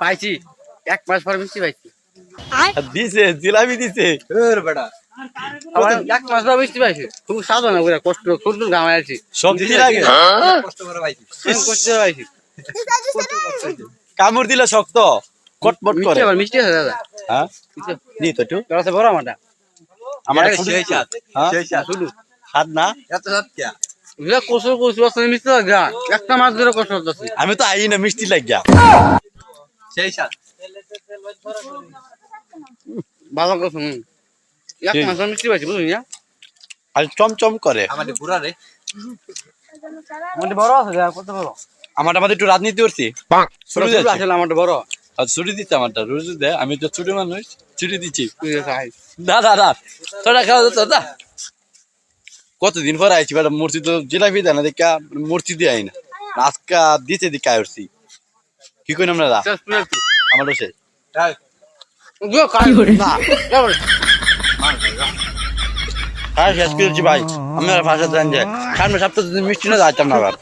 পাইছি 1 মাস পর মিষ্টি পাইছি দিছে জিলাপি দিছে এর বেটা আমার 1 মাস পর মিষ্টি পাইছি খুব সাধনা করে কষ্ট কষ্ট গামায় আছি শক্তি লাগে কষ্ট করে পাইছি কষ্ট পাইছি কামড় দিলে শক্ত কটমট করে মিষ্টি আছে দাদা হ্যাঁ নি তো একটু তোর কাছে বড় আমারটা আমার সেই সাত হ্যাঁ সেই সাত শুধু হাত না এত সাত কে বুঝা কষ্ট কষ্ট আসলে মিষ্টি লাগা একটা মাস ধরে কষ্ট করতেছি আমি তো আই না মিষ্টি লাগিয়া সেই সাত ভালো কথা 1 মাস মিষ্টি পাইছি বুঝলি না আর চমচম করে আমাদের বুড়া রে আমারটা বড় আছে কত বড় আমারটা আমাদের একটু রাজনীতি করছি শুরু শুরু আসলে আমারটা বড় আর ছুটি দিচ্ছে আমারটা রোজ দে আমি তো ছুটি মানুষ ছুটি দিচ্ছি তুই খাই না না না তোরা খাওয়া যাচ্ছে না কতদিন পরে আইছি বেটা মূর্তি তো জিলাপি দেয় না দেখা মূর্তি দিয়ে আই না আজকা দিতে দিকে আইছি কি কই আমরা শেষ করে আমারও শেষ গো খাই না হ্যাঁ শেষ করেছি ভাই আমি আর ভাষা জান যে সামনে সপ্তাহে মিষ্টি না যাইতাম না আবার